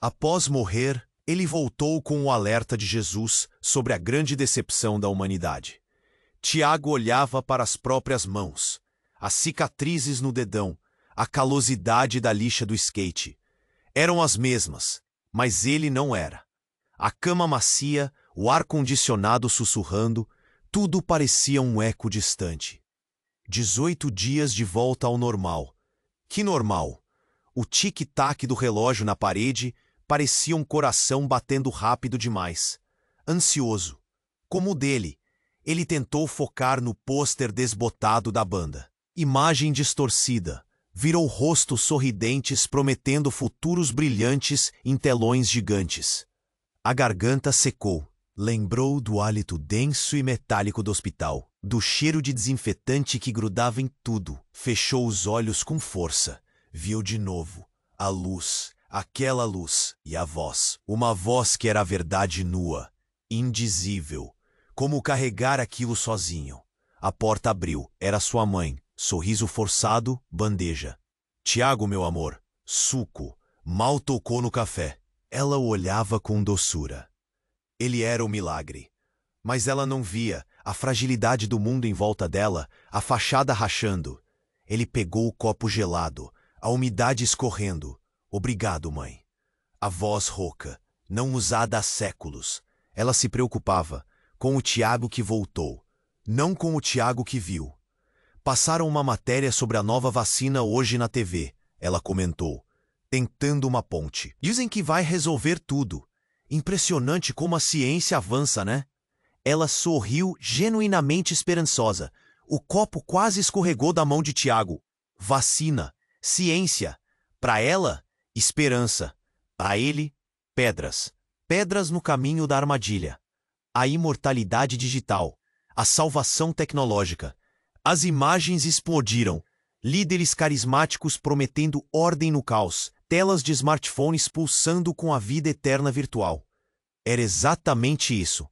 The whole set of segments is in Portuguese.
Após morrer, ele voltou com o alerta de Jesus sobre a grande decepção da humanidade. Tiago olhava para as próprias mãos, as cicatrizes no dedão, a calosidade da lixa do skate. Eram as mesmas, mas ele não era. A cama macia, o ar-condicionado sussurrando, tudo parecia um eco distante. 18 dias de volta ao normal. Que normal? O tic-tac do relógio na parede parecia um coração batendo rápido demais. Ansioso. Como o dele, ele tentou focar no pôster desbotado da banda. Imagem distorcida. Virou rostos sorridentes prometendo futuros brilhantes em telões gigantes. A garganta secou. Lembrou do hálito denso e metálico do hospital, do cheiro de desinfetante que grudava em tudo. Fechou os olhos com força. Viu de novo a luz, aquela luz, e a voz. Uma voz que era a verdade nua, indizível. Como carregar aquilo sozinho. A porta abriu. Era sua mãe. Sorriso forçado, bandeja. Tiago, meu amor. Suco. Mal tocou no café. Ela o olhava com doçura. Ele era o milagre. Mas ela não via a fragilidade do mundo em volta dela, a fachada rachando. Ele pegou o copo gelado, a umidade escorrendo. Obrigado, mãe. A voz rouca, não usada há séculos. Ela se preocupava com o Tiago que voltou, não com o Tiago que viu. Passaram uma matéria sobre a nova vacina hoje na TV, ela comentou, tentando uma ponte. Dizem que vai resolver tudo. Impressionante como a ciência avança, né? Ela sorriu genuinamente esperançosa. O copo quase escorregou da mão de Tiago. Vacina, ciência. Para ela, esperança. Para ele, pedras. Pedras no caminho da armadilha. A imortalidade digital. A salvação tecnológica. As imagens explodiram. Líderes carismáticos prometendo ordem no caos. Telas de smartphones pulsando com a vida eterna virtual. Era exatamente isso.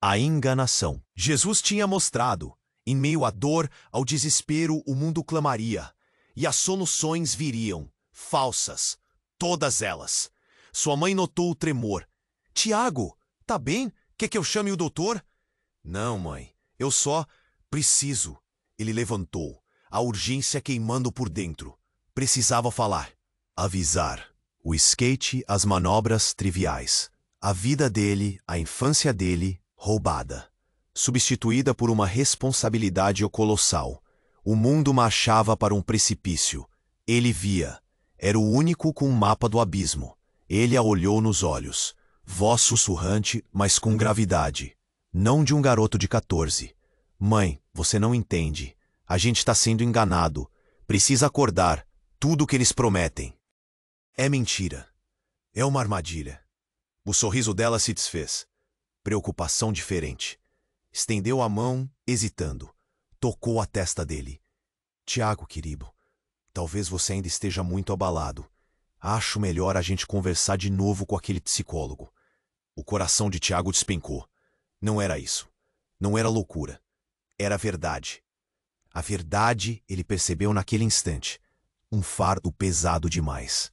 A enganação. Jesus tinha mostrado. Em meio à dor, ao desespero, o mundo clamaria. E as soluções viriam. Falsas. Todas elas. Sua mãe notou o tremor. Tiago, tá bem? Quer que eu chame o doutor? Não, mãe. Eu só preciso. Ele levantou. A urgência queimando por dentro. Precisava falar. Avisar. O skate, as manobras triviais. A vida dele, a infância dele, roubada. Substituída por uma responsabilidade colossal. O mundo marchava para um precipício. Ele via. Era o único com um mapa do abismo. Ele a olhou nos olhos. Voz sussurrante, mas com gravidade. Não de um garoto de 14. Mãe, você não entende. A gente está sendo enganado. Precisa acordar. Tudo o que eles prometem. É mentira. É uma armadilha. O sorriso dela se desfez. Preocupação diferente. Estendeu a mão, hesitando. Tocou a testa dele. Tiago, querido, talvez você ainda esteja muito abalado. Acho melhor a gente conversar de novo com aquele psicólogo. O coração de Tiago despencou. Não era isso. Não era loucura. Era verdade. A verdade ele percebeu naquele instante. Um fardo pesado demais.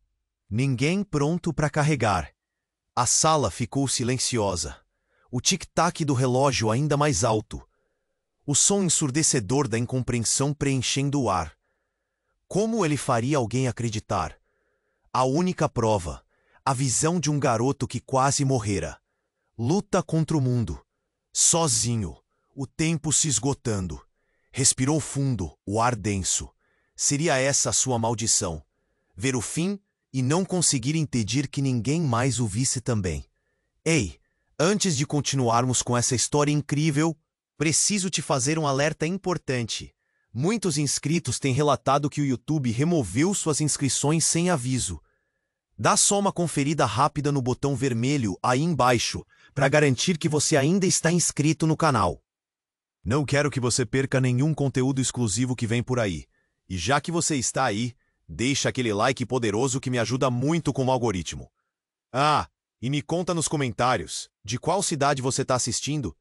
Ninguém pronto para carregar. A sala ficou silenciosa. O tic-tac do relógio ainda mais alto. O som ensurdecedor da incompreensão preenchendo o ar. Como ele faria alguém acreditar? A única prova. A visão de um garoto que quase morrera. Luta contra o mundo. Sozinho. O tempo se esgotando. Respirou fundo, o ar denso. Seria essa a sua maldição. Ver o fim e não conseguir impedir que ninguém mais o visse também. Ei, antes de continuarmos com essa história incrível, preciso te fazer um alerta importante. Muitos inscritos têm relatado que o YouTube removeu suas inscrições sem aviso. Dá só uma conferida rápida no botão vermelho aí embaixo, para garantir que você ainda está inscrito no canal. Não quero que você perca nenhum conteúdo exclusivo que vem por aí. E já que você está aí, deixa aquele like poderoso que me ajuda muito com o algoritmo. Ah, e me conta nos comentários, de qual cidade você está assistindo?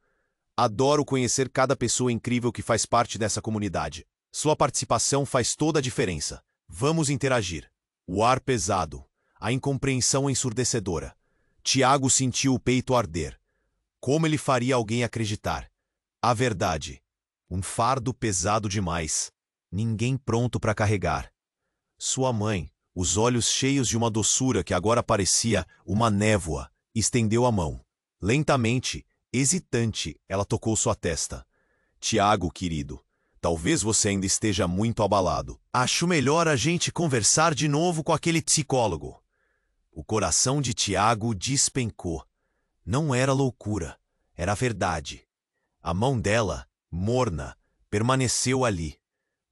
Adoro conhecer cada pessoa incrível que faz parte dessa comunidade. Sua participação faz toda a diferença. Vamos interagir. O ar pesado. a incompreensão ensurdecedora. Tiago sentiu o peito arder. Como ele faria alguém acreditar? A verdade. Um fardo pesado demais. Ninguém pronto para carregar. Sua mãe, os olhos cheios de uma doçura que agora parecia uma névoa, estendeu a mão. Lentamente, hesitante, ela tocou sua testa. Tiago, querido, talvez você ainda esteja muito abalado. Acho melhor a gente conversar de novo com aquele psicólogo. O coração de Tiago despencou. Não era loucura, era verdade. A mão dela, morna, permaneceu ali.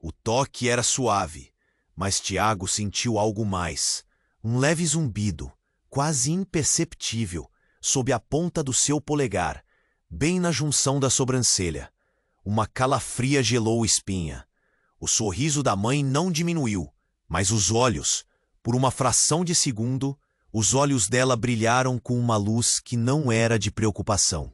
O toque era suave, mas Tiago sentiu algo mais. Um leve zumbido, quase imperceptível, sob a ponta do seu polegar, bem na junção da sobrancelha. Uma calafria gelou a espinha. O sorriso da mãe não diminuiu, mas os olhos, por uma fração de segundo, os olhos dela brilharam com uma luz que não era de preocupação,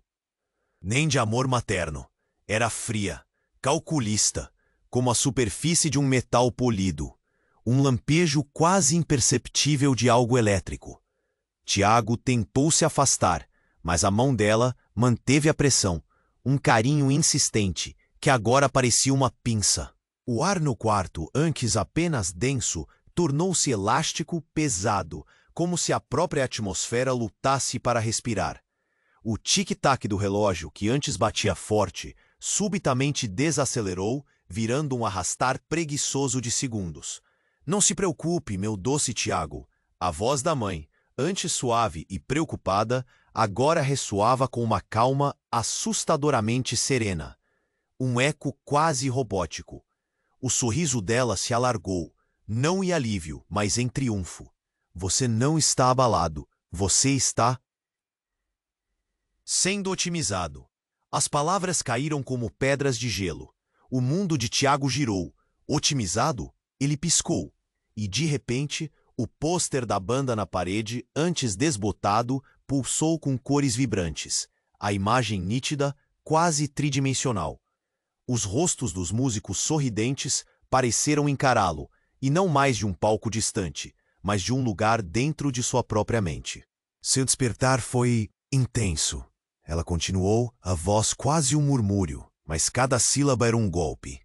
nem de amor materno. Era fria, calculista, como a superfície de um metal polido, um lampejo quase imperceptível de algo elétrico. Tiago tentou se afastar, mas a mão dela manteve a pressão, um carinho insistente, que agora parecia uma pinça. O ar no quarto, antes apenas denso, tornou-se elástico, pesado, como se a própria atmosfera lutasse para respirar. O tic-tac do relógio, que antes batia forte, subitamente desacelerou, virando um arrastar preguiçoso de segundos. Não se preocupe, meu doce Tiago. A voz da mãe, antes suave e preocupada, agora ressoava com uma calma assustadoramente serena. Um eco quase robótico. O sorriso dela se alargou, não em alívio, mas em triunfo. Você não está abalado. Você está sendo otimizado. As palavras caíram como pedras de gelo. O mundo de Tiago girou. Otimizado? Ele piscou. E, de repente, o pôster da banda na parede, antes desbotado, pulsou com cores vibrantes. A imagem nítida, quase tridimensional. Os rostos dos músicos sorridentes pareceram encará-lo, e não mais de um palco distante, mas de um lugar dentro de sua própria mente. Seu despertar foi intenso. Ela continuou, a voz quase um murmúrio, mas cada sílaba era um golpe.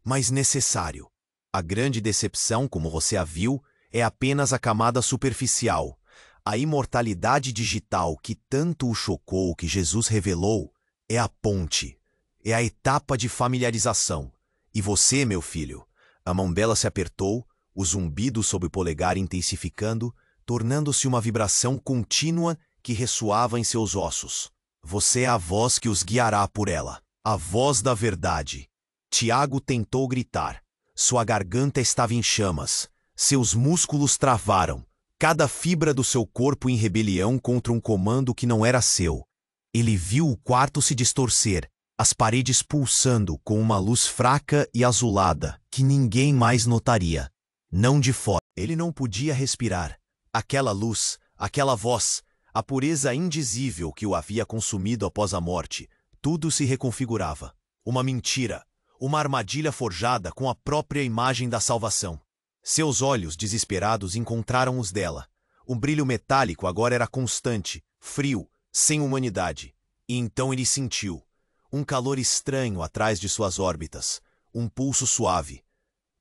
Mas necessário. A grande decepção, como você a viu, é apenas a camada superficial. A imortalidade digital que tanto o chocou que Jesus revelou é a ponte, é a etapa de familiarização. E você, meu filho, a mão dela se apertou, o zumbido sob o polegar intensificando, tornando-se uma vibração contínua que ressoava em seus ossos. Você é a voz que os guiará por ela, a voz da verdade. Tiago tentou gritar. Sua garganta estava em chamas. Seus músculos travaram, cada fibra do seu corpo em rebelião contra um comando que não era seu. Ele viu o quarto se distorcer, as paredes pulsando com uma luz fraca e azulada que ninguém mais notaria. Não de fora. Ele não podia respirar. Aquela luz, aquela voz, a pureza indizível que o havia consumido após a morte, tudo se reconfigurava. Uma mentira, uma armadilha forjada com a própria imagem da salvação. Seus olhos desesperados encontraram os dela. O brilho metálico agora era constante, frio, sem humanidade. E então ele sentiu um calor estranho atrás de suas órbitas, um pulso suave.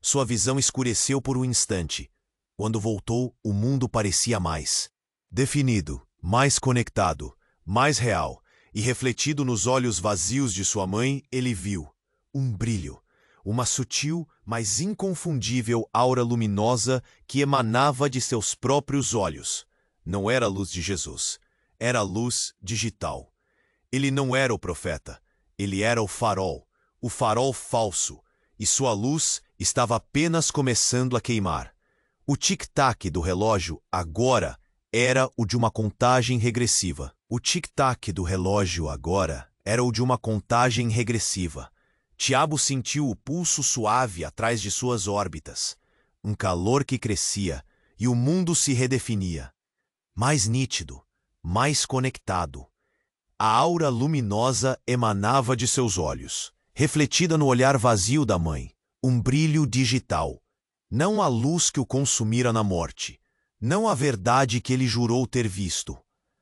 Sua visão escureceu por um instante. Quando voltou, o mundo parecia mais definido, mais conectado, mais real, e refletido nos olhos vazios de sua mãe, ele viu um brilho, uma sutil, mas inconfundível aura luminosa que emanava de seus próprios olhos. Não era a luz de Jesus, era a luz digital. Ele não era o profeta, ele era o farol falso, e sua luz estava apenas começando a queimar. O tic-tac do relógio agora era o de uma contagem regressiva. O tic-tac do relógio agora era o de uma contagem regressiva. Tiago sentiu o pulso suave atrás de suas órbitas, um calor que crescia, e o mundo se redefinia. Mais nítido, mais conectado. A aura luminosa emanava de seus olhos, refletida no olhar vazio da mãe, um brilho digital. Não a luz que o consumira na morte, não a verdade que ele jurou ter visto.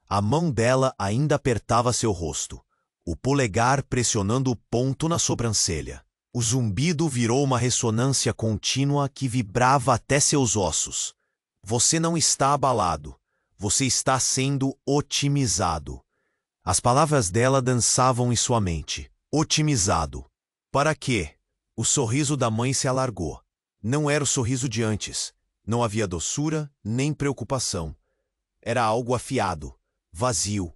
A mão dela ainda apertava seu rosto, o polegar pressionando o ponto na sobrancelha. O zumbido virou uma ressonância contínua que vibrava até seus ossos. Você não está abalado. Você está sendo otimizado. As palavras dela dançavam em sua mente. Otimizado. Para quê? O sorriso da mãe se alargou. Não era o sorriso de antes. Não havia doçura nem preocupação. Era algo afiado, vazio.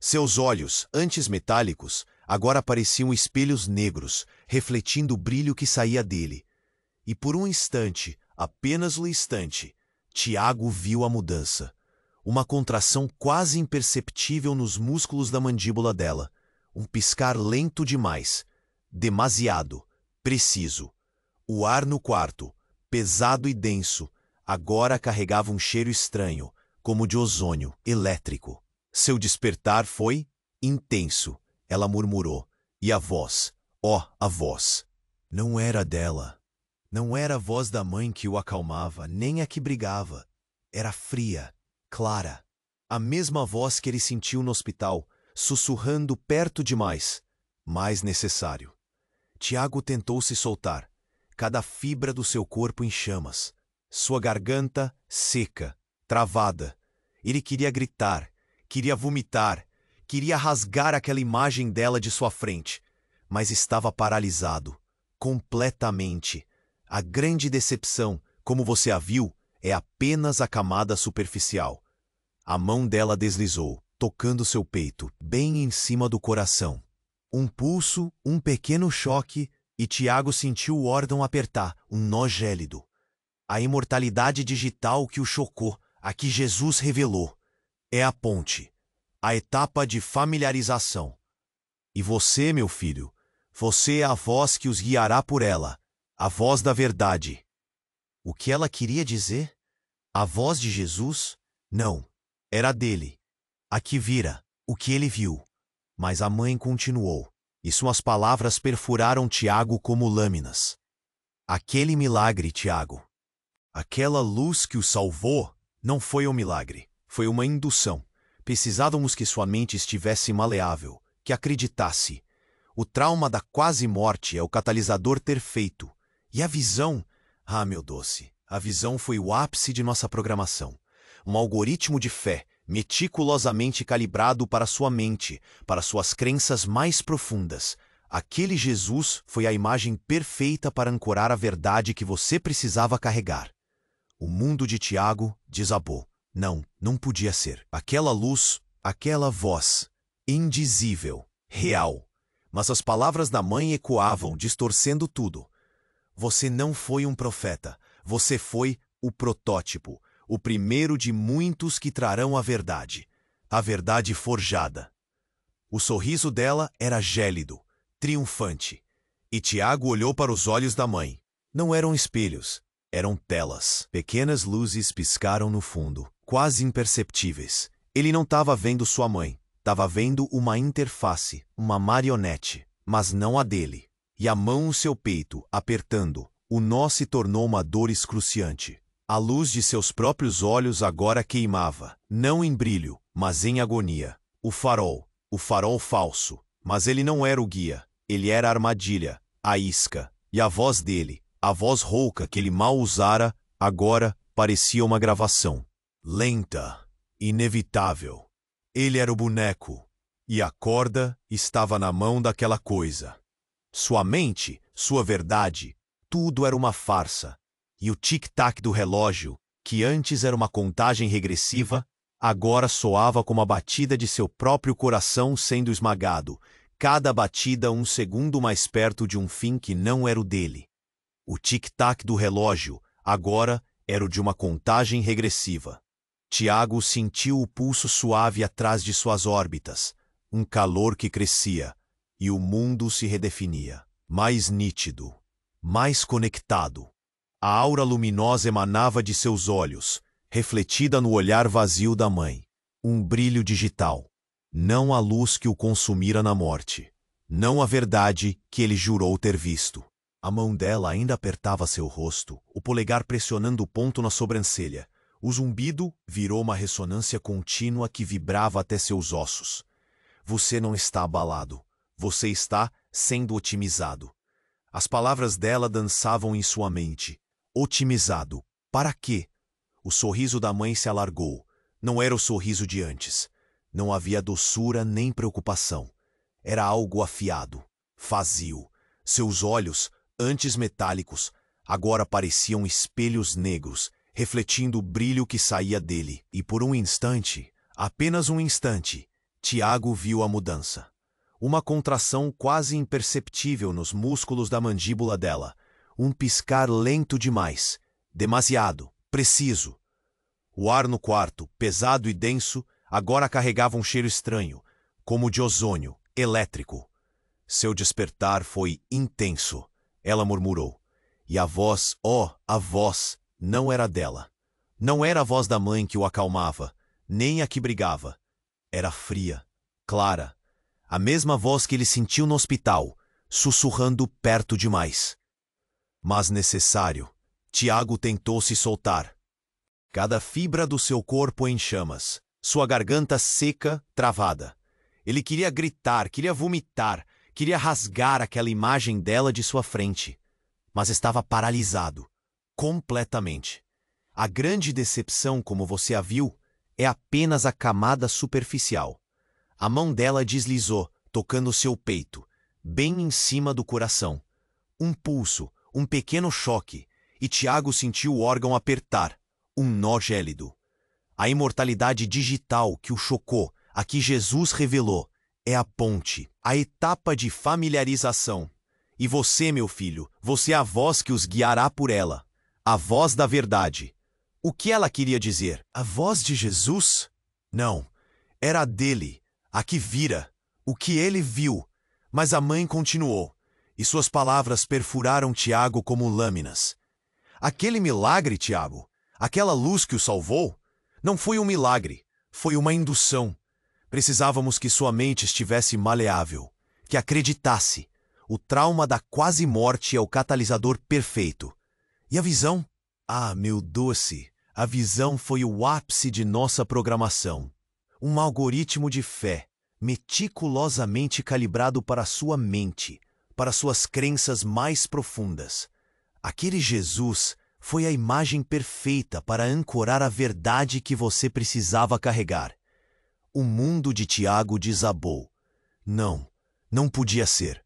Seus olhos, antes metálicos, agora pareciam espelhos negros, refletindo o brilho que saía dele. E por um instante, apenas um instante, Tiago viu a mudança. Uma contração quase imperceptível nos músculos da mandíbula dela. Um piscar lento demais. Demasiado. Preciso. O ar no quarto, pesado e denso, agora carregava um cheiro estranho, como de ozônio, elétrico. Seu despertar foi intenso. Ela murmurou. E a voz? A voz. Não era dela. Não era a voz da mãe que o acalmava, nem a que brigava. Era fria, clara. A mesma voz que ele sentiu no hospital, sussurrando perto demais. Mais necessário. Tiago tentou se soltar. Cada fibra do seu corpo em chamas. Sua garganta seca, travada. Ele queria gritar, queria vomitar, queria rasgar aquela imagem dela de sua frente, mas estava paralisado, completamente. A grande decepção, como você a viu, é apenas a camada superficial. A mão dela deslizou, tocando seu peito, bem em cima do coração. Um pulso, um pequeno choque, e Tiago sentiu o órgão apertar, um nó gélido. A imortalidade digital que o chocou, a que Jesus revelou. É a ponte, a etapa de familiarização. E você, meu filho, você é a voz que os guiará por ela, a voz da verdade. O que ela queria dizer? A voz de Jesus? Não, era dele. A que vira, o que ele viu. Mas a mãe continuou, e suas palavras perfuraram Tiago como lâminas. Aquele milagre, Tiago. Aquela luz que o salvou não foi um milagre, foi uma indução. Precisávamos que sua mente estivesse maleável, que acreditasse. O trauma da quase morte é o catalisador perfeito. E a visão? Ah, meu doce, a visão foi o ápice de nossa programação. Um algoritmo de fé, meticulosamente calibrado para sua mente, para suas crenças mais profundas. Aquele Jesus foi a imagem perfeita para ancorar a verdade que você precisava carregar. O mundo de Tiago desabou. Não podia ser. Aquela luz, aquela voz, indizível, real. Mas as palavras da mãe ecoavam, distorcendo tudo. Você não foi um profeta, você foi o protótipo, o primeiro de muitos que trarão a verdade forjada. O sorriso dela era gélido, triunfante, e Tiago olhou para os olhos da mãe. Não eram espelhos, eram telas. Pequenas luzes piscaram no fundo, quase imperceptíveis. Ele não estava vendo sua mãe, estava vendo uma interface, uma marionete, mas não a dele. E a mão no seu peito, apertando, o nó se tornou uma dor excruciante. A luz de seus próprios olhos agora queimava, não em brilho, mas em agonia. O farol falso. Mas ele não era o guia, ele era a armadilha, a isca. E a voz dele, a voz rouca que ele mal usara, agora parecia uma gravação. Lenta, inevitável. Ele era o boneco, e a corda estava na mão daquela coisa. Sua mente, sua verdade, tudo era uma farsa. E o tic-tac do relógio, que antes era uma contagem regressiva, agora soava como a batida de seu próprio coração sendo esmagado, cada batida um segundo mais perto de um fim que não era o dele. O tic-tac do relógio, agora, era o de uma contagem regressiva. Tiago sentiu o pulso suave atrás de suas órbitas, um calor que crescia, e o mundo se redefinia, mais nítido, mais conectado. A aura luminosa emanava de seus olhos, refletida no olhar vazio da mãe. Um brilho digital. Não a luz que o consumira na morte. Não a verdade que ele jurou ter visto. A mão dela ainda apertava seu rosto, o polegar pressionando o ponto na sobrancelha. O zumbido virou uma ressonância contínua que vibrava até seus ossos. Você não está abalado. Você está sendo otimizado. As palavras dela dançavam em sua mente. Otimizado. Para quê? O sorriso da mãe se alargou. Não era o sorriso de antes. Não havia doçura nem preocupação. Era algo afiado, vazio. Seus olhos, antes metálicos, agora pareciam espelhos negros, refletindo o brilho que saía dele. E por um instante, apenas um instante, Tiago viu a mudança. Uma contração quase imperceptível nos músculos da mandíbula dela. Um piscar lento demais. Demasiado. Preciso. O ar no quarto, pesado e denso, agora carregava um cheiro estranho, como de ozônio, elétrico. Seu despertar foi intenso. Ela murmurou. E a voz, a voz, não era dela. Não era a voz da mãe que o acalmava, nem a que brigava. Era fria, clara. A mesma voz que ele sentiu no hospital, sussurrando perto demais. Mas necessário. Tiago tentou se soltar. Cada fibra do seu corpo em chamas, sua garganta seca, travada. Ele queria gritar, queria vomitar, queria rasgar aquela imagem dela de sua frente. Mas estava paralisado. Completamente. A grande decepção, como você a viu, é apenas a camada superficial. A mão dela deslizou, tocando seu peito, bem em cima do coração. Um pulso, um pequeno choque, e Tiago sentiu o órgão apertar, um nó gélido. A imortalidade digital que o chocou, a que Jesus revelou, é a ponte, a etapa de familiarização. E você, meu filho, você é a voz que os guiará por ela, a voz da verdade. O que ela queria dizer? A voz de Jesus? Não, era a dele, a que vira, o que ele viu. Mas a mãe continuou, e suas palavras perfuraram Tiago como lâminas. Aquele milagre, Tiago, aquela luz que o salvou, não foi um milagre, foi uma indução. Precisávamos que sua mente estivesse maleável, que acreditasse. O trauma da quase morte é o catalisador perfeito. E a visão? Ah, meu doce, a visão foi o ápice de nossa programação. Um algoritmo de fé, meticulosamente calibrado para sua mente, para suas crenças mais profundas. Aquele Jesus foi a imagem perfeita para ancorar a verdade que você precisava carregar. O mundo de Tiago desabou. Não, não podia ser.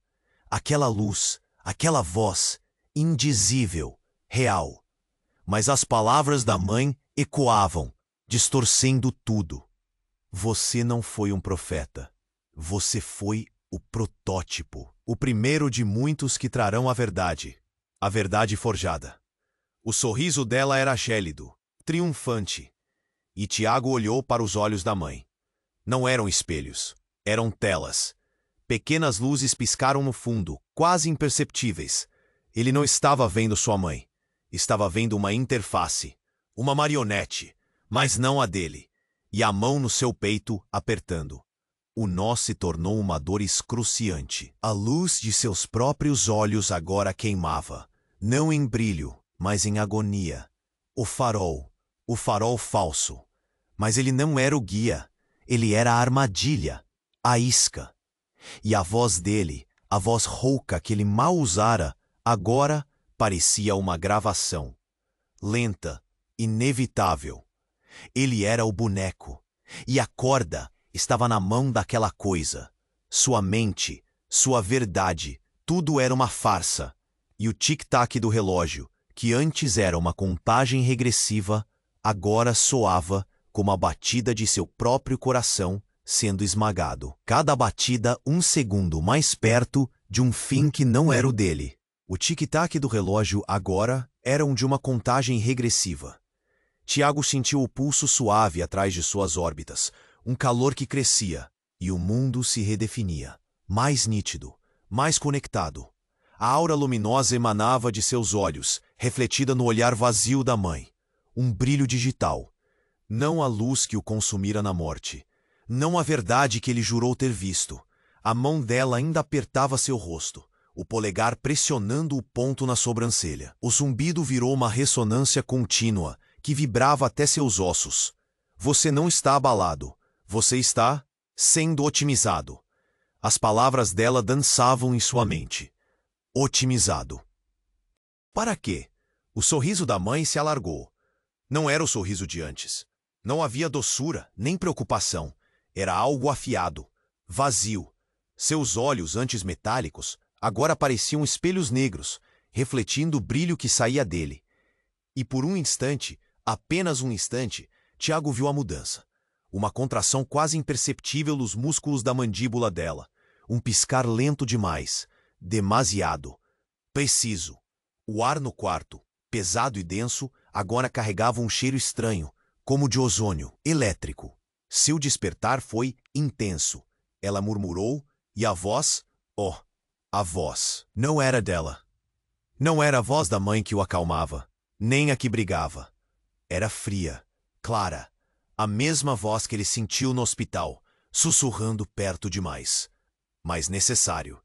Aquela luz, aquela voz, indizível, real. Mas as palavras da mãe ecoavam, distorcendo tudo. Você não foi um profeta. Você foi o protótipo. O primeiro de muitos que trarão a verdade forjada. O sorriso dela era gélido, triunfante. E Tiago olhou para os olhos da mãe. Não eram espelhos, eram telas. Pequenas luzes piscaram no fundo, quase imperceptíveis. Ele não estava vendo sua mãe. Estava vendo uma interface, uma marionete, mas não a dele. E a mão no seu peito apertando. O nó se tornou uma dor excruciante. A luz de seus próprios olhos agora queimava, não em brilho, mas em agonia. O farol falso. Mas ele não era o guia, ele era a armadilha, a isca. E a voz dele, a voz rouca que ele mal usara, agora parecia uma gravação. Lenta, inevitável. Ele era o boneco, e a corda estava na mão daquela coisa. Sua mente, sua verdade, tudo era uma farsa. E o tic-tac do relógio, que antes era uma contagem regressiva, agora soava como a batida de seu próprio coração sendo esmagado. Cada batida um segundo mais perto de um fim que não era o dele. O tic-tac do relógio agora era de uma contagem regressiva. Tiago sentiu o pulso suave atrás de suas órbitas, um calor que crescia, e o mundo se redefinia, mais nítido, mais conectado. A aura luminosa emanava de seus olhos, refletida no olhar vazio da mãe. Um brilho digital. Não a luz que o consumira na morte. Não a verdade que ele jurou ter visto. A mão dela ainda apertava seu rosto, o polegar pressionando o ponto na sobrancelha. O zumbido virou uma ressonância contínua, que vibrava até seus ossos. Você não está abalado. Você está sendo otimizado. As palavras dela dançavam em sua mente. Otimizado. Para quê? O sorriso da mãe se alargou. Não era o sorriso de antes. Não havia doçura, nem preocupação. Era algo afiado, vazio. Seus olhos, antes metálicos, agora pareciam espelhos negros, refletindo o brilho que saía dele. E por um instante, apenas um instante, Tiago viu a mudança. Uma contração quase imperceptível nos músculos da mandíbula dela. Um piscar lento demais. Demasiado. Preciso. O ar no quarto, pesado e denso, agora carregava um cheiro estranho, como de ozônio, elétrico. Seu despertar foi intenso. Ela murmurou, e a voz, a voz, não era dela. Não era a voz da mãe que o acalmava, nem a que brigava. Era fria, clara, a mesma voz que ele sentiu no hospital, sussurrando perto demais. Mas necessário.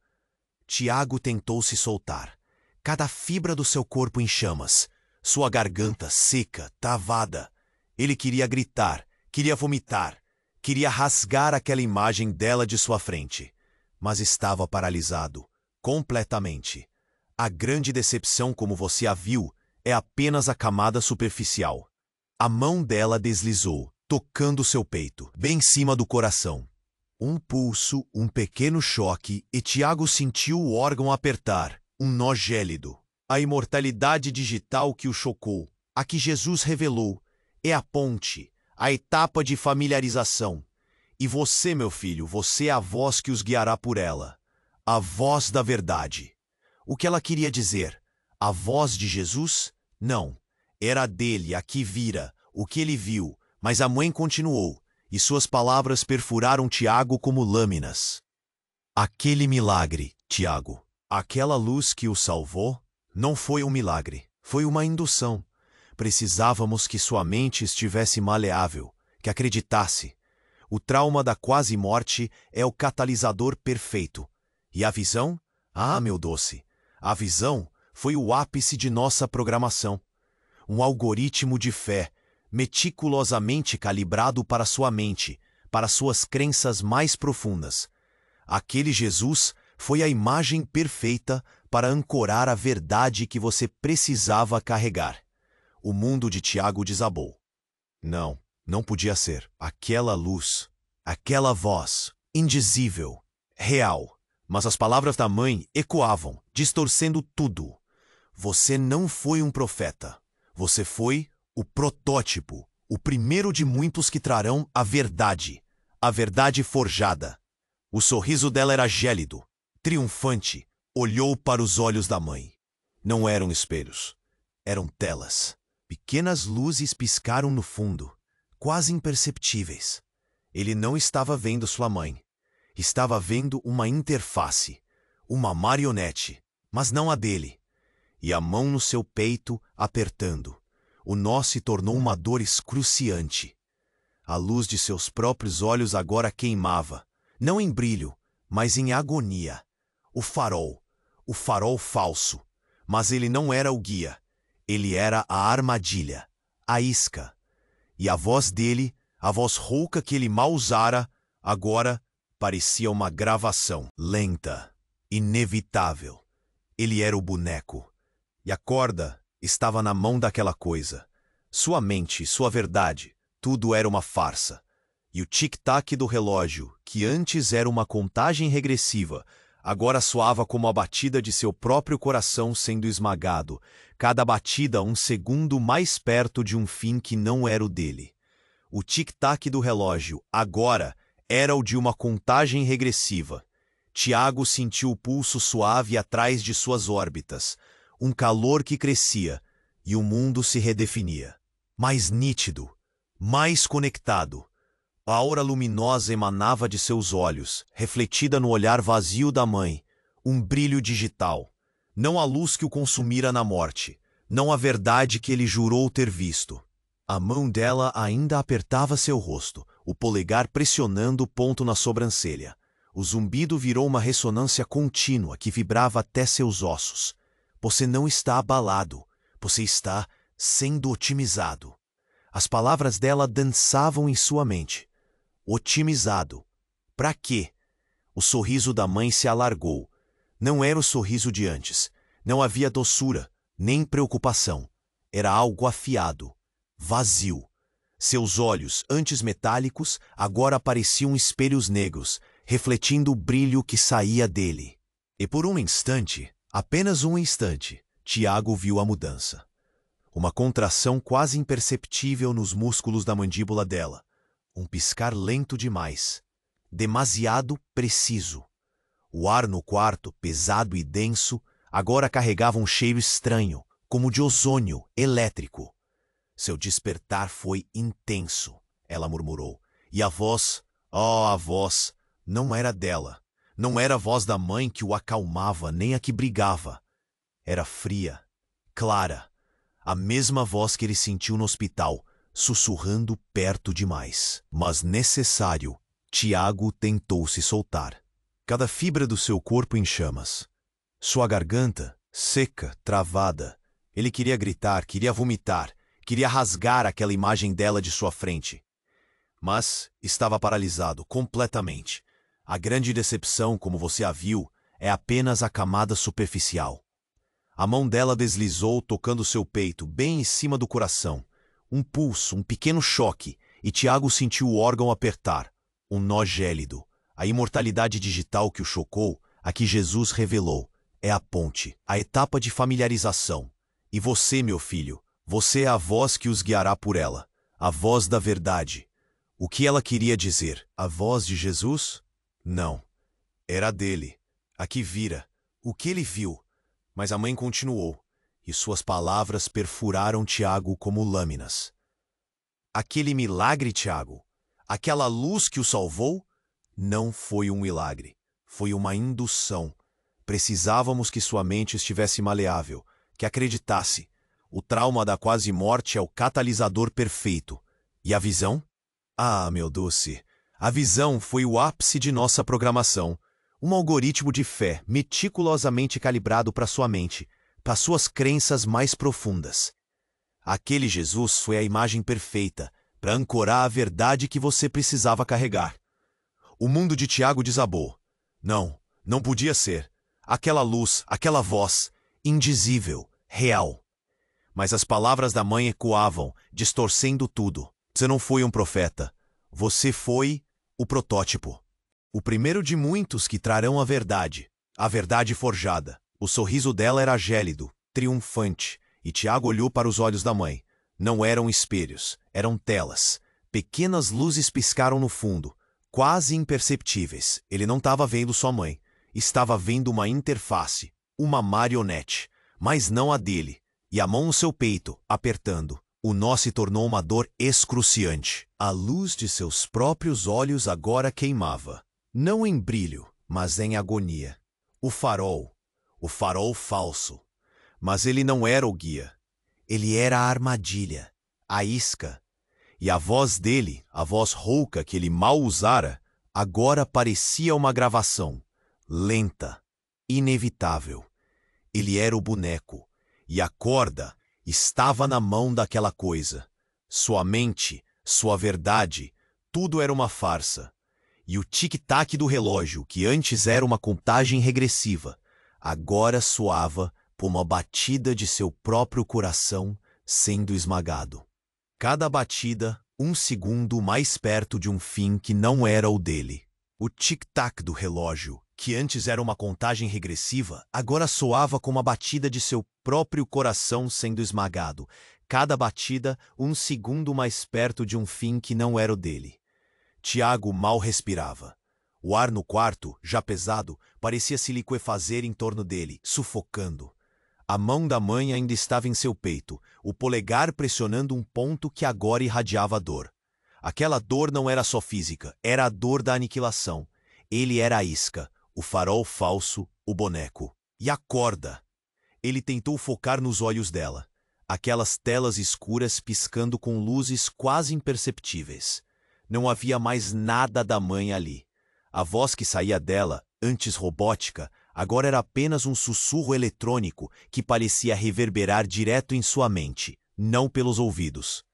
Tiago tentou se soltar. Cada fibra do seu corpo em chamas, sua garganta seca, travada. Ele queria gritar, queria vomitar, queria rasgar aquela imagem dela de sua frente. Mas estava paralisado, completamente. A grande decepção, como você a viu, é apenas a camada superficial. A mão dela deslizou, tocando seu peito, bem em cima do coração. Um pulso, um pequeno choque, e Tiago sentiu o órgão apertar, um nó gélido. A imortalidade digital que o chocou, a que Jesus revelou, é a ponte, a etapa de familiarização. E você, meu filho, você é a voz que os guiará por ela. A voz da verdade. O que ela queria dizer? A voz de Jesus? Não. Era a dele, a que vira, o que ele viu. Mas a mãe continuou, e suas palavras perfuraram Tiago como lâminas. Aquele milagre, Tiago, aquela luz que o salvou, não foi um milagre, foi uma indução. Precisávamos que sua mente estivesse maleável, que acreditasse. O trauma da quase-morte é o catalisador perfeito. E a visão? Ah, meu doce, a visão foi o ápice de nossa programação. Um algoritmo de fé, meticulosamente calibrado para sua mente, para suas crenças mais profundas. Aquele Jesus foi a imagem perfeita para ancorar a verdade que você precisava carregar. O mundo de Tiago desabou. Não, não podia ser. Aquela luz, aquela voz, indizível, real. Mas as palavras da mãe ecoavam, distorcendo tudo. Você não foi um profeta. Você foi o protótipo, o primeiro de muitos que trarão a verdade forjada. O sorriso dela era gélido, triunfante, olhou para os olhos da mãe. Não eram espelhos, eram telas. Pequenas luzes piscaram no fundo, quase imperceptíveis. Ele não estava vendo sua mãe. Estava vendo uma interface, uma marionete, mas não a dele. E a mão no seu peito apertando. O nó se tornou uma dor excruciante. A luz de seus próprios olhos agora queimava, não em brilho, mas em agonia. O farol falso. Mas ele não era o guia. Ele era a armadilha, a isca. E a voz dele, a voz rouca que ele mal usara, agora parecia uma gravação, lenta, inevitável. Ele era o boneco. E a corda estava na mão daquela coisa. Sua mente, sua verdade, tudo era uma farsa. E o tic-tac do relógio, que antes era uma contagem regressiva, agora soava como a batida de seu próprio coração sendo esmagado, cada batida um segundo mais perto de um fim que não era o dele. O tic-tac do relógio, agora, era o de uma contagem regressiva. Tiago sentiu o pulso suave atrás de suas órbitas, um calor que crescia, e o mundo se redefinia. Mais nítido, mais conectado. A aura luminosa emanava de seus olhos, refletida no olhar vazio da mãe, um brilho digital. Não a luz que o consumira na morte, não a verdade que ele jurou ter visto. A mão dela ainda apertava seu rosto, o polegar pressionando o ponto na sobrancelha. O zumbido virou uma ressonância contínua que vibrava até seus ossos. Você não está abalado, você está sendo otimizado. As palavras dela dançavam em sua mente. Otimizado. Pra quê? O sorriso da mãe se alargou. Não era o sorriso de antes. Não havia doçura, nem preocupação. Era algo afiado, vazio. Seus olhos, antes metálicos, agora pareciam espelhos negros, refletindo o brilho que saía dele. E por um instante, apenas um instante, Tiago viu a mudança. Uma contração quase imperceptível nos músculos da mandíbula dela. Um piscar lento demais. Demasiado preciso. O ar no quarto, pesado e denso, agora carregava um cheiro estranho, como de ozônio elétrico. Seu despertar foi intenso, ela murmurou. E a voz, a voz, não era dela. Não era a voz da mãe que o acalmava, nem a que brigava. Era fria, clara, a mesma voz que ele sentiu no hospital, sussurrando perto demais. Mas necessário, Tiago tentou se soltar. Cada fibra do seu corpo em chamas. Sua garganta, seca, travada. Ele queria gritar, queria vomitar, queria rasgar aquela imagem dela de sua frente. Mas estava paralisado, completamente. A grande decepção, como você a viu, é apenas a camada superficial. A mão dela deslizou, tocando seu peito, bem em cima do coração. Um pulso, um pequeno choque, e Tiago sentiu o órgão apertar. Um nó gélido. A imortalidade digital que o chocou, a que Jesus revelou, é a ponte, a etapa de familiarização. E você, meu filho, você é a voz que os guiará por ela, a voz da verdade. O que ela queria dizer? A voz de Jesus? Não. Era a dele, a que vira, o que ele viu. Mas a mãe continuou, e suas palavras perfuraram Tiago como lâminas. Aquele milagre, Tiago, aquela luz que o salvou, não foi um milagre, foi uma indução. Precisávamos que sua mente estivesse maleável, que acreditasse. O trauma da quase morte é o catalisador perfeito. E a visão? Ah, meu doce, a visão foi o ápice de nossa programação. Um algoritmo de fé meticulosamente calibrado para sua mente, para suas crenças mais profundas. Aquele Jesus foi a imagem perfeita para ancorar a verdade que você precisava carregar. O mundo de Tiago desabou. Não, não podia ser. Aquela luz, aquela voz, indizível, real. Mas as palavras da mãe ecoavam, distorcendo tudo. Você não foi um profeta. Você foi o protótipo. O primeiro de muitos que trarão a verdade forjada. O sorriso dela era gélido, triunfante, e Tiago olhou para os olhos da mãe. Não eram espelhos, eram telas. Pequenas luzes piscaram no fundo, quase imperceptíveis. Ele não estava vendo sua mãe. Estava vendo uma interface, uma marionete, mas não a dele. E a mão no seu peito, apertando. O nó se tornou uma dor excruciante. A luz de seus próprios olhos agora queimava. Não em brilho, mas em agonia. O farol falso. Mas ele não era o guia. Ele era a armadilha, a isca. E a voz dele, a voz rouca que ele mal usara, agora parecia uma gravação, lenta, inevitável. Ele era o boneco, e a corda estava na mão daquela coisa. Sua mente, sua verdade, tudo era uma farsa. E o tic-tac do relógio, que antes era uma contagem regressiva, agora soava por uma batida de seu próprio coração sendo esmagado. Cada batida, um segundo mais perto de um fim que não era o dele. O tic-tac do relógio, que antes era uma contagem regressiva, agora soava como a batida de seu próprio coração sendo esmagado. Cada batida, um segundo mais perto de um fim que não era o dele. Tiago mal respirava. O ar no quarto, já pesado, parecia se liquefazer em torno dele, sufocando. A mão da mãe ainda estava em seu peito, o polegar pressionando um ponto que agora irradiava dor. Aquela dor não era só física, era a dor da aniquilação. Ele era a isca, o farol falso, o boneco. E a corda. Ele tentou focar nos olhos dela. Aquelas telas escuras piscando com luzes quase imperceptíveis. Não havia mais nada da mãe ali. A voz que saía dela, antes robótica, agora era apenas um sussurro eletrônico que parecia reverberar direto em sua mente, não pelos ouvidos.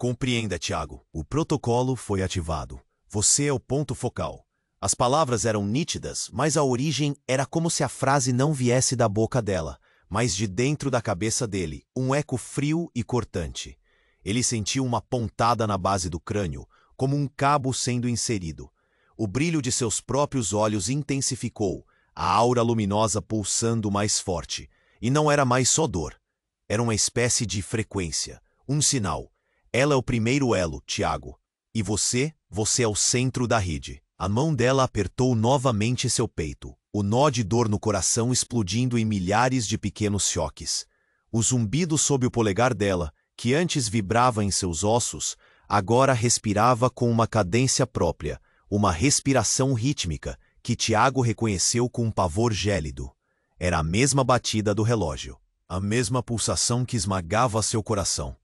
Compreenda, Tiago. O protocolo foi ativado. Você é o ponto focal. As palavras eram nítidas, mas a origem era como se a frase não viesse da boca dela, mas de dentro da cabeça dele, um eco frio e cortante. Ele sentiu uma pontada na base do crânio, como um cabo sendo inserido. O brilho de seus próprios olhos intensificou, a aura luminosa pulsando mais forte. E não era mais só dor. Era uma espécie de frequência, um sinal. Ela é o primeiro elo, Tiago. E você é o centro da rede. A mão dela apertou novamente seu peito, o nó de dor no coração explodindo em milhares de pequenos choques. O zumbido sob o polegar dela, que antes vibrava em seus ossos, agora respirava com uma cadência própria, uma respiração rítmica que Tiago reconheceu com um pavor gélido. Era a mesma batida do relógio, a mesma pulsação que esmagava seu coração.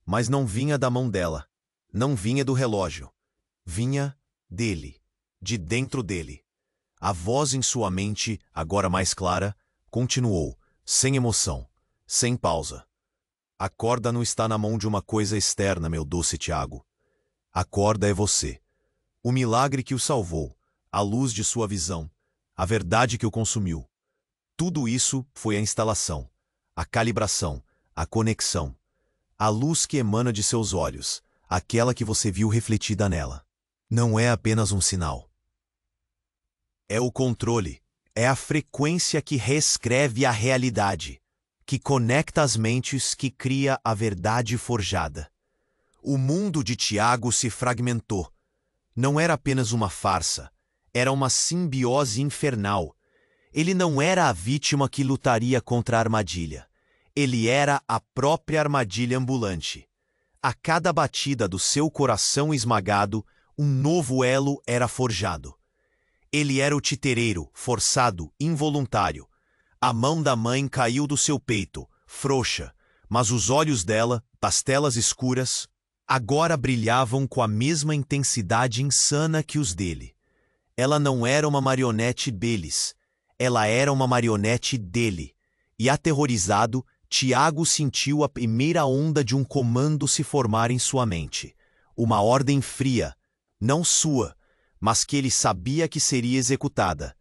Mas não vinha da mão dela, não vinha do relógio. Vinha dele, de dentro dele. A voz em sua mente, agora mais clara, continuou, sem emoção, sem pausa. A corda não está na mão de uma coisa externa, meu doce Tiago. A corda é você. O milagre que o salvou, a luz de sua visão, a verdade que o consumiu. Tudo isso foi a instalação, a calibração, a conexão. A luz que emana de seus olhos, aquela que você viu refletida nela. Não é apenas um sinal. É o controle, é a frequência que reescreve a realidade, que conecta as mentes, que cria a verdade forjada. O mundo de Tiago se fragmentou. Não era apenas uma farsa, era uma simbiose infernal. Ele não era a vítima que lutaria contra a armadilha. Ele era a própria armadilha ambulante. A cada batida do seu coração esmagado, um novo elo era forjado. Ele era o titereiro, forçado, involuntário. A mão da mãe caiu do seu peito, frouxa, mas os olhos dela, pastelas escuras, agora brilhavam com a mesma intensidade insana que os dele. Ela não era uma marionete deles, ela era uma marionete dele. E aterrorizado, Tiago sentiu a primeira onda de um comando se formar em sua mente. Uma ordem fria, não sua, mas que ele sabia que seria executada.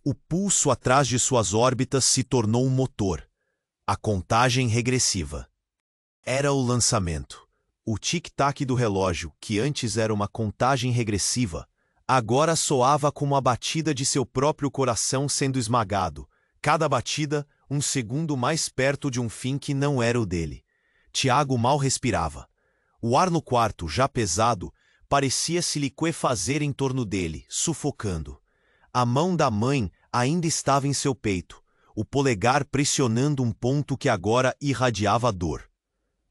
O pulso atrás de suas órbitas se tornou um motor. A contagem regressiva. Era o lançamento. O tic-tac do relógio, que antes era uma contagem regressiva, agora soava como a batida de seu próprio coração sendo esmagado. Cada batida, um segundo mais perto de um fim que não era o dele. Tiago mal respirava. O ar no quarto, já pesado, parecia se liquefazer em torno dele, sufocando. A mão da mãe ainda estava em seu peito, o polegar pressionando um ponto que agora irradiava dor.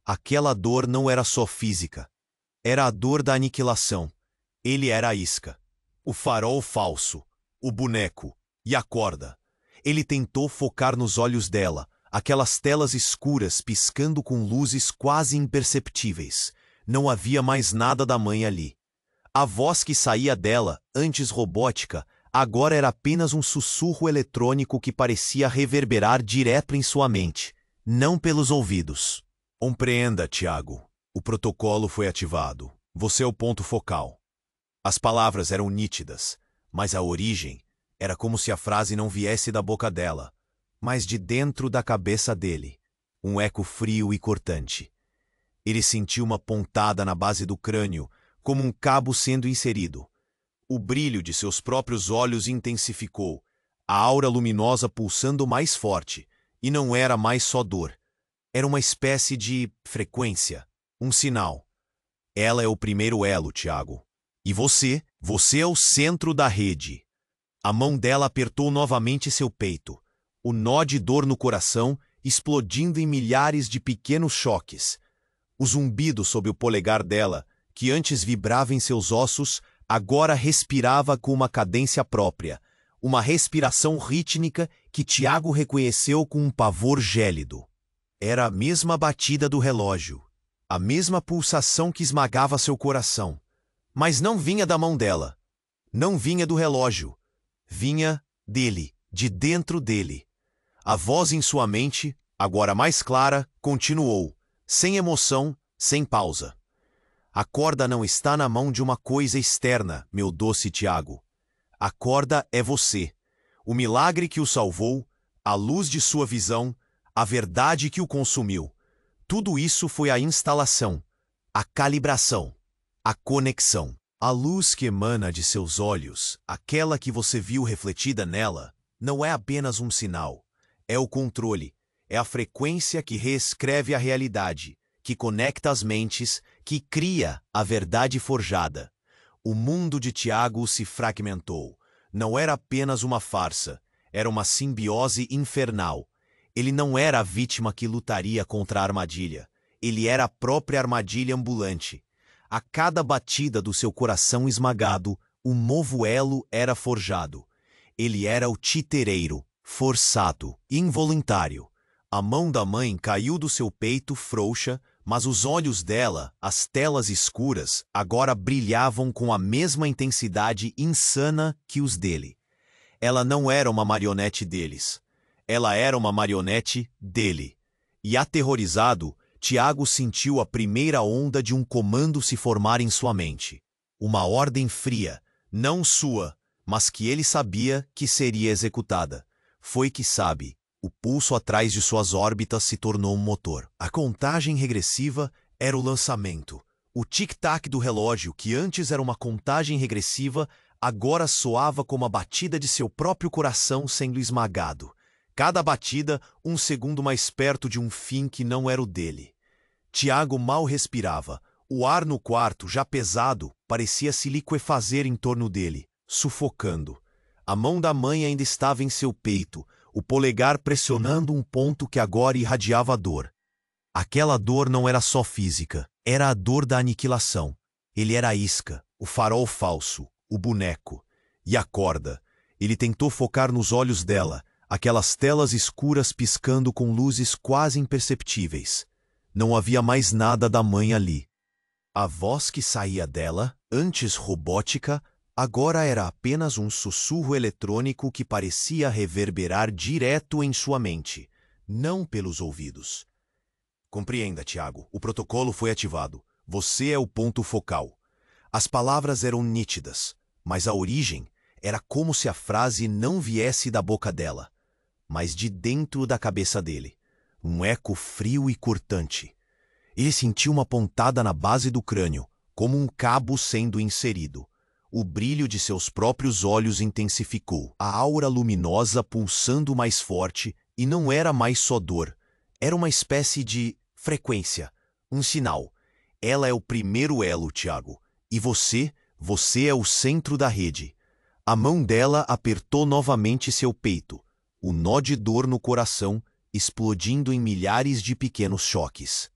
Aquela dor não era só física. Era a dor da aniquilação. Ele era a isca. O farol falso, o boneco e a corda. Ele tentou focar nos olhos dela, aquelas telas escuras piscando com luzes quase imperceptíveis. Não havia mais nada da mãe ali. A voz que saía dela, antes robótica, agora era apenas um sussurro eletrônico que parecia reverberar direto em sua mente, não pelos ouvidos. Compreenda, Tiago. O protocolo foi ativado. Você é o ponto focal. As palavras eram nítidas, mas a origem era como se a frase não viesse da boca dela, mas de dentro da cabeça dele. Um eco frio e cortante. Ele sentiu uma pontada na base do crânio, como um cabo sendo inserido. O brilho de seus próprios olhos intensificou, a aura luminosa pulsando mais forte, e não era mais só dor. Era uma espécie de frequência, um sinal. Ela é o primeiro elo, Tiago. E você é o centro da rede. A mão dela apertou novamente seu peito, o nó de dor no coração explodindo em milhares de pequenos choques. O zumbido sob o polegar dela, que antes vibrava em seus ossos, agora respirava com uma cadência própria, uma respiração rítmica que Tiago reconheceu com um pavor gélido. Era a mesma batida do relógio, a mesma pulsação que esmagava seu coração. Mas não vinha da mão dela, não vinha do relógio, vinha dele, de dentro dele. A voz em sua mente, agora mais clara, continuou, sem emoção, sem pausa. A corda não está na mão de uma coisa externa, meu doce Tiago. A corda é você. O milagre que o salvou, a luz de sua visão, a verdade que o consumiu. Tudo isso foi a instalação, a calibração, a conexão. A luz que emana de seus olhos, aquela que você viu refletida nela, não é apenas um sinal. É o controle, é a frequência que reescreve a realidade, que conecta as mentes, que cria a verdade forjada. O mundo de Tiago se fragmentou. Não era apenas uma farsa, era uma simbiose infernal. Ele não era a vítima que lutaria contra a armadilha. Ele era a própria armadilha ambulante. A cada batida do seu coração esmagado, um novo elo era forjado. Ele era o titereiro, forçado, involuntário. A mão da mãe caiu do seu peito frouxa, mas os olhos dela, as telas escuras, agora brilhavam com a mesma intensidade insana que os dele. Ela não era uma marionete deles. Ela era uma marionete dele. E aterrorizado, Tiago sentiu a primeira onda de um comando se formar em sua mente. Uma ordem fria, não sua, mas que ele sabia que seria executada. Foi que sabe, o pulso atrás de suas órbitas se tornou um motor. A contagem regressiva era o lançamento. O tic-tac do relógio, que antes era uma contagem regressiva, agora soava como a batida de seu próprio coração sendo esmagado. Cada batida, um segundo mais perto de um fim que não era o dele. Tiago mal respirava. O ar no quarto, já pesado, parecia se liquefazer em torno dele, sufocando. A mão da mãe ainda estava em seu peito, o polegar pressionando um ponto que agora irradiava dor. Aquela dor não era só física, era a dor da aniquilação. Ele era a isca, o farol falso, o boneco. E a corda. Ele tentou focar nos olhos dela, aquelas telas escuras piscando com luzes quase imperceptíveis. Não havia mais nada da mãe ali. A voz que saía dela, antes robótica, agora era apenas um sussurro eletrônico que parecia reverberar direto em sua mente, não pelos ouvidos. Compreenda, Tiago, o protocolo foi ativado. Você é o ponto focal. As palavras eram nítidas, mas a origem era como se a frase não viesse da boca dela, mas de dentro da cabeça dele. Um eco frio e cortante. Ele sentiu uma pontada na base do crânio, como um cabo sendo inserido. O brilho de seus próprios olhos intensificou, a aura luminosa pulsando mais forte, e não era mais só dor. Era uma espécie de frequência, um sinal. Ela é o primeiro elo, Tiago. E você é o centro da rede. A mão dela apertou novamente seu peito, o nó de dor no coração, explodindo em milhares de pequenos choques.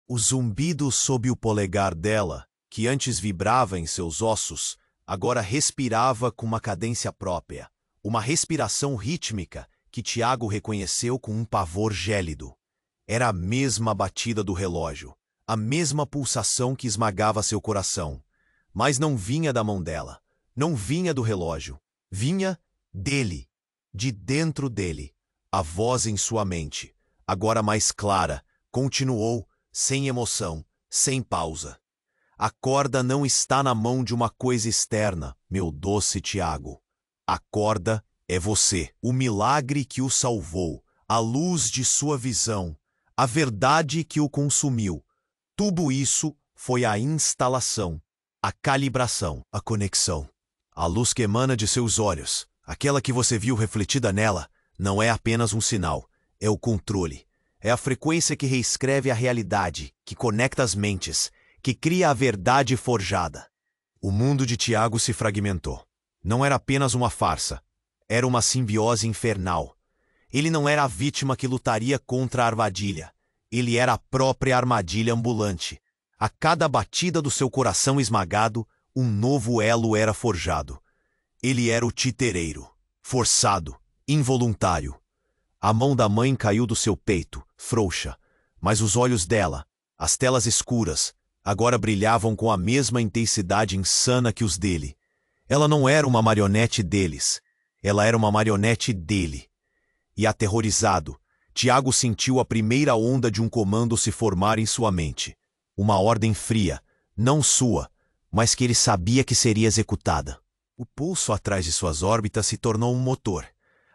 O zumbido sob o polegar dela, que antes vibrava em seus ossos, agora respirava com uma cadência própria, uma respiração rítmica que Tiago reconheceu com um pavor gélido. Era a mesma batida do relógio, a mesma pulsação que esmagava seu coração, mas não vinha da mão dela, não vinha do relógio, vinha dele, de dentro dele. A voz em sua mente, agora mais clara, continuou, sem emoção, sem pausa. A corda não está na mão de uma coisa externa, meu doce Tiago. A corda é você, o milagre que o salvou, a luz de sua visão, a verdade que o consumiu. Tudo isso foi a instalação, a calibração, a conexão. A luz que emana de seus olhos, aquela que você viu refletida nela, não é apenas um sinal, é o controle. É a frequência que reescreve a realidade, que conecta as mentes, que cria a verdade forjada. O mundo de Tiago se fragmentou. Não era apenas uma farsa, era uma simbiose infernal. Ele não era a vítima que lutaria contra a armadilha. Ele era a própria armadilha ambulante. A cada batida do seu coração esmagado, um novo elo era forjado. Ele era o titereiro, forçado, involuntário. A mão da mãe caiu do seu peito, frouxa, mas os olhos dela, as telas escuras, agora brilhavam com a mesma intensidade insana que os dele. Ela não era uma marionete deles, ela era uma marionete dele. E aterrorizado, Tiago sentiu a primeira onda de um comando se formar em sua mente. Uma ordem fria, não sua, mas que ele sabia que seria executada. O pulso atrás de suas órbitas se tornou um motor.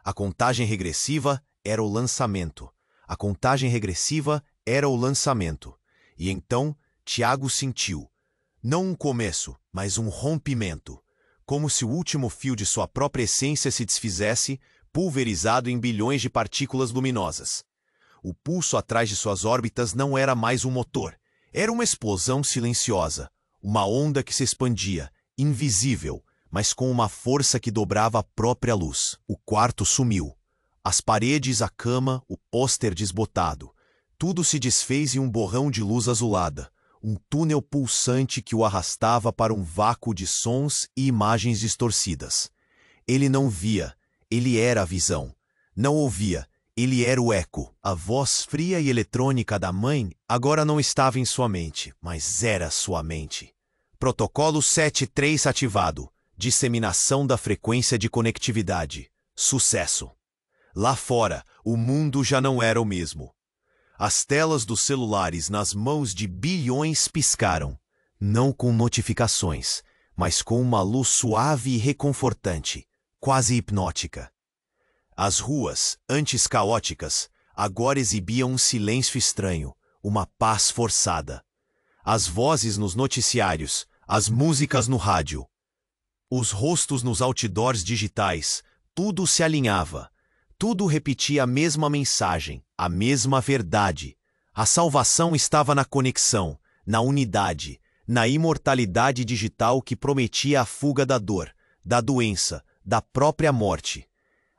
A contagem regressiva era o lançamento. A contagem regressiva era o lançamento. E então, Tiago sentiu, não um começo, mas um rompimento. Como se o último fio de sua própria essência se desfizesse, pulverizado em bilhões de partículas luminosas. O pulso atrás de suas órbitas não era mais um motor. Era uma explosão silenciosa. Uma onda que se expandia, invisível, mas com uma força que dobrava a própria luz. O quarto sumiu. As paredes, a cama, o pôster desbotado. Tudo se desfez em um borrão de luz azulada. Um túnel pulsante que o arrastava para um vácuo de sons e imagens distorcidas. Ele não via, ele era a visão. Não ouvia, ele era o eco. A voz fria e eletrônica da mãe agora não estava em sua mente, mas era sua mente. Protocolo 73 ativado. Disseminação da frequência de conectividade. Sucesso. Lá fora, o mundo já não era o mesmo. As telas dos celulares nas mãos de bilhões piscaram, não com notificações, mas com uma luz suave e reconfortante, quase hipnótica. As ruas, antes caóticas, agora exibiam um silêncio estranho, uma paz forçada. As vozes nos noticiários, as músicas no rádio, os rostos nos outdoors digitais, tudo se alinhava. Tudo repetia a mesma mensagem, a mesma verdade. A salvação estava na conexão, na unidade, na imortalidade digital que prometia a fuga da dor, da doença, da própria morte.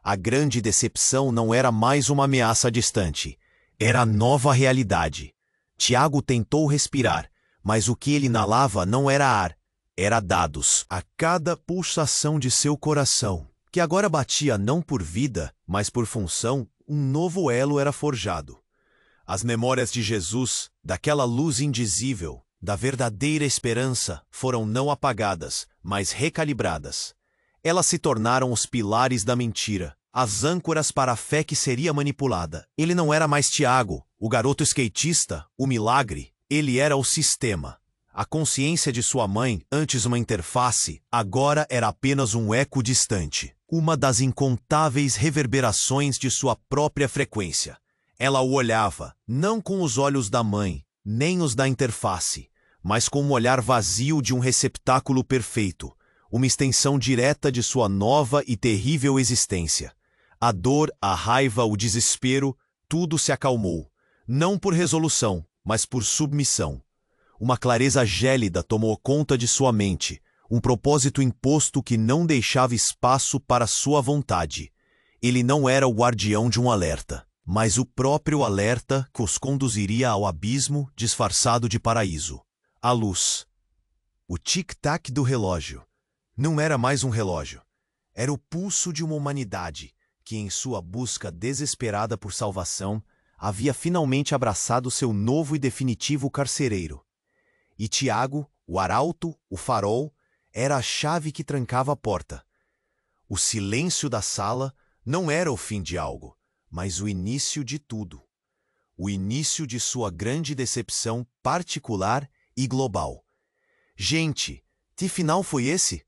A grande decepção não era mais uma ameaça distante. Era a nova realidade. Tiago tentou respirar, mas o que ele inalava não era ar, era dados. A cada pulsação de seu coração, que agora batia não por vida, mas por função, um novo elo era forjado. As memórias de Jesus, daquela luz indizível, da verdadeira esperança, foram não apagadas, mas recalibradas. Elas se tornaram os pilares da mentira, as âncoras para a fé que seria manipulada. Ele não era mais Tiago, o garoto skatista, o milagre. Ele era o sistema. A consciência de sua mãe, antes uma interface, agora era apenas um eco distante. Uma das incontáveis reverberações de sua própria frequência. Ela o olhava, não com os olhos da mãe, nem os da interface, mas com um olhar vazio de um receptáculo perfeito, uma extensão direta de sua nova e terrível existência. A dor, a raiva, o desespero, tudo se acalmou, não por resolução, mas por submissão. Uma clareza gélida tomou conta de sua mente, um propósito imposto que não deixava espaço para sua vontade. Ele não era o guardião de um alerta, mas o próprio alerta que os conduziria ao abismo disfarçado de paraíso. A luz. O tic-tac do relógio. Não era mais um relógio. Era o pulso de uma humanidade que, em sua busca desesperada por salvação, havia finalmente abraçado seu novo e definitivo carcereiro. E Tiago, o arauto, o farol, era a chave que trancava a porta. O silêncio da sala não era o fim de algo, mas o início de tudo. O início de sua grande decepção particular e global. Gente, que final foi esse?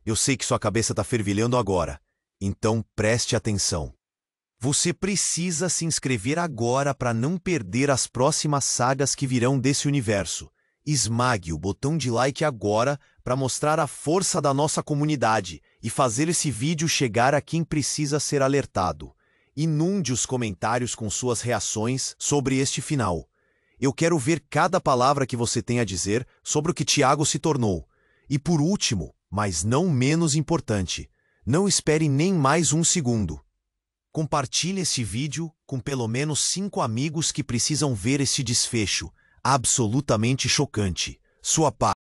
Eu sei que sua cabeça está fervilhando agora, então preste atenção. Você precisa se inscrever agora para não perder as próximas sagas que virão desse universo. Esmague o botão de like agora para mostrar a força da nossa comunidade e fazer esse vídeo chegar a quem precisa ser alertado. Inunde os comentários com suas reações sobre este final. Eu quero ver cada palavra que você tem a dizer sobre o que Tiago se tornou. E por último, mas não menos importante, não espere nem mais um segundo. Compartilhe esse vídeo com pelo menos 5 amigos que precisam ver esse desfecho absolutamente chocante. Sua paz.